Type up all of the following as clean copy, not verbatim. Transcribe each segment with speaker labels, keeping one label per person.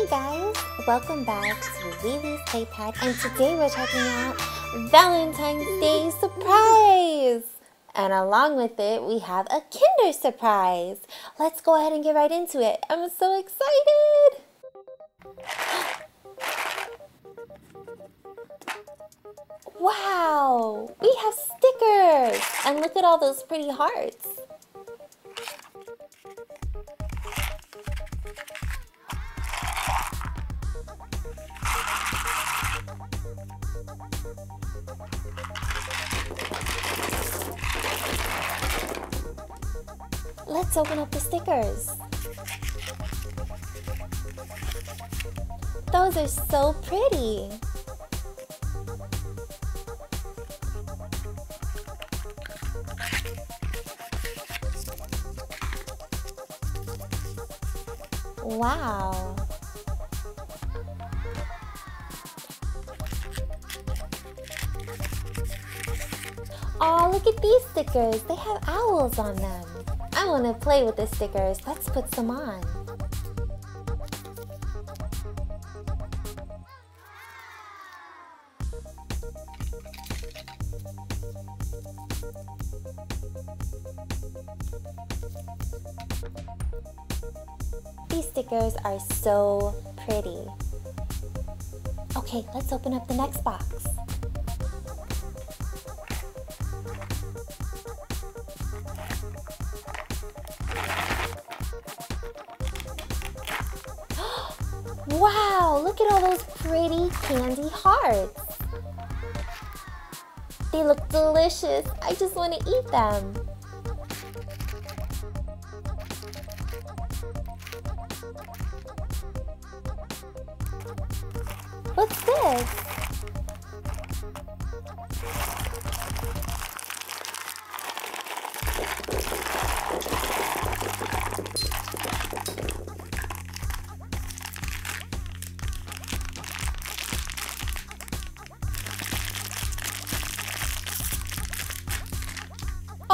Speaker 1: Hey guys, welcome back to Lily's Playpad, and today we're checking out Valentine's Day surprise! And along with it, we have a Kinder surprise. Let's go ahead and get right into it. I'm so excited! Wow, we have stickers! And look at all those pretty hearts. Let's open up the stickers. Those are so pretty. Wow. Oh, look at these stickers. They have owls on them. I want to play with the stickers. Let's put some on. These stickers are so pretty. Okay, let's open up the next box. Wow, look at all those pretty candy hearts. They look delicious. I just want to eat them. What's this?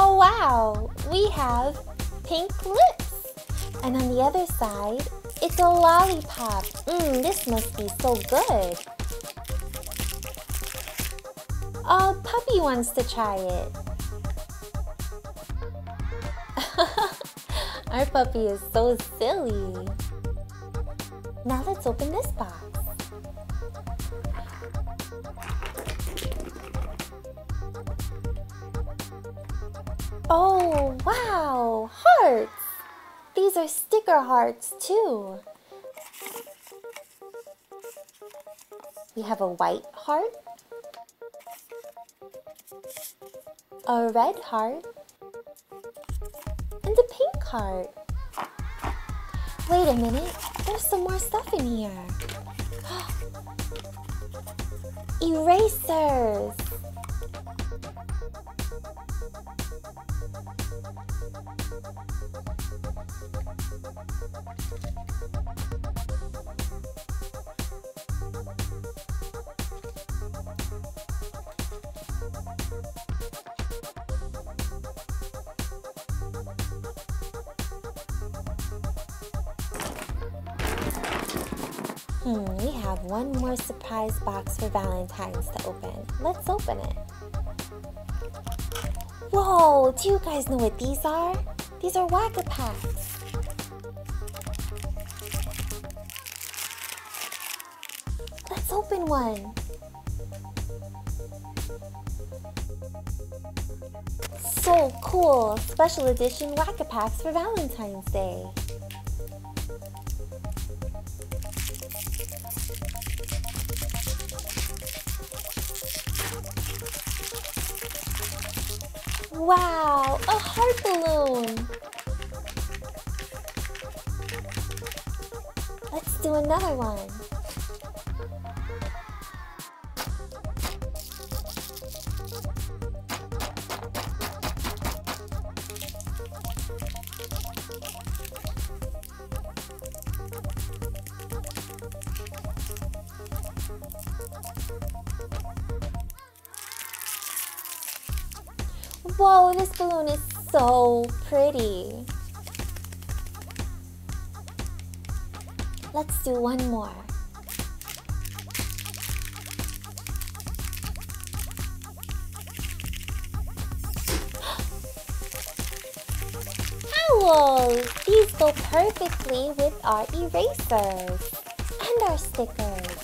Speaker 1: Oh wow, we have pink lips. And on the other side, it's a lollipop. This must be so good. Oh, Puppy wants to try it. Our puppy is so silly. Now let's open this box. Oh, wow! Hearts! These are sticker hearts, too. We have a white heart, a red heart, and a pink heart. Wait a minute, there's some more stuff in here. Erasers! We have one more surprise box for Valentine's to open. Let's open it. Whoa, do you guys know what these are? These are Whack-A-Packs. Let's open one. So cool! Special edition Whack-A-Packs for Valentine's Day. Wow, a heart balloon! Let's do another one. Whoa, this balloon is so pretty. Let's do one more. Owls! These go perfectly with our erasers and our stickers.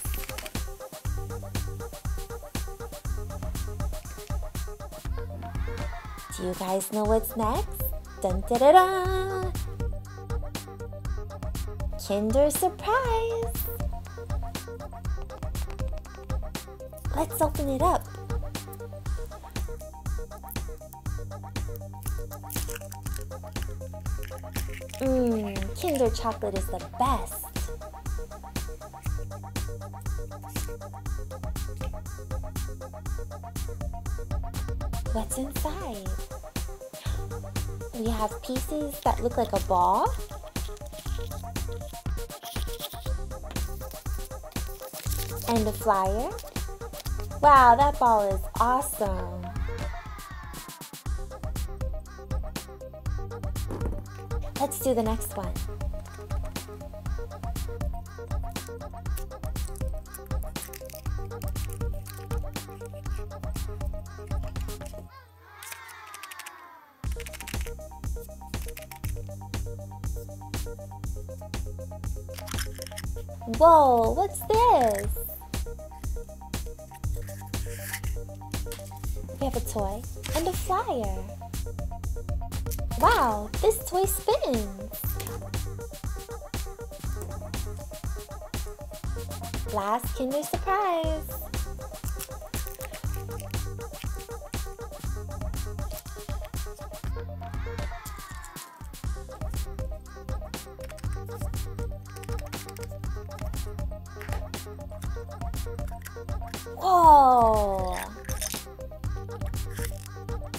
Speaker 1: Do you guys know what's next? Dun da da da! Kinder Surprise! Let's open it up. Kinder chocolate is the best. What's inside? We have pieces that look like a ball. And a flyer. Wow, that ball is awesome. Let's do the next one. Whoa, what's this? We have a toy and a flyer. Wow, this toy spins. Last Kinder Surprise. Whoa!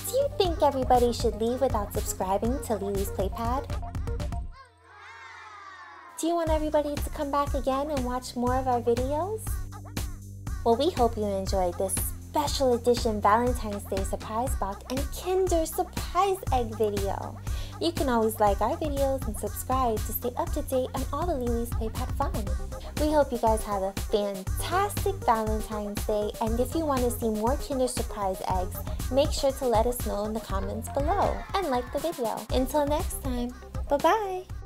Speaker 1: Do you think everybody should leave without subscribing to Lily's Playpad? Do you want everybody to come back again and watch more of our videos? Well, we hope you enjoyed this special edition Valentine's Day surprise box and Kinder surprise egg video. You can always like our videos and subscribe to stay up to date on all the Lily's Playpad fun. We hope you guys have a fantastic Valentine's Day, and if you want to see more Kinder surprise eggs, make sure to let us know in the comments below and like the video. Until next time, bye-bye!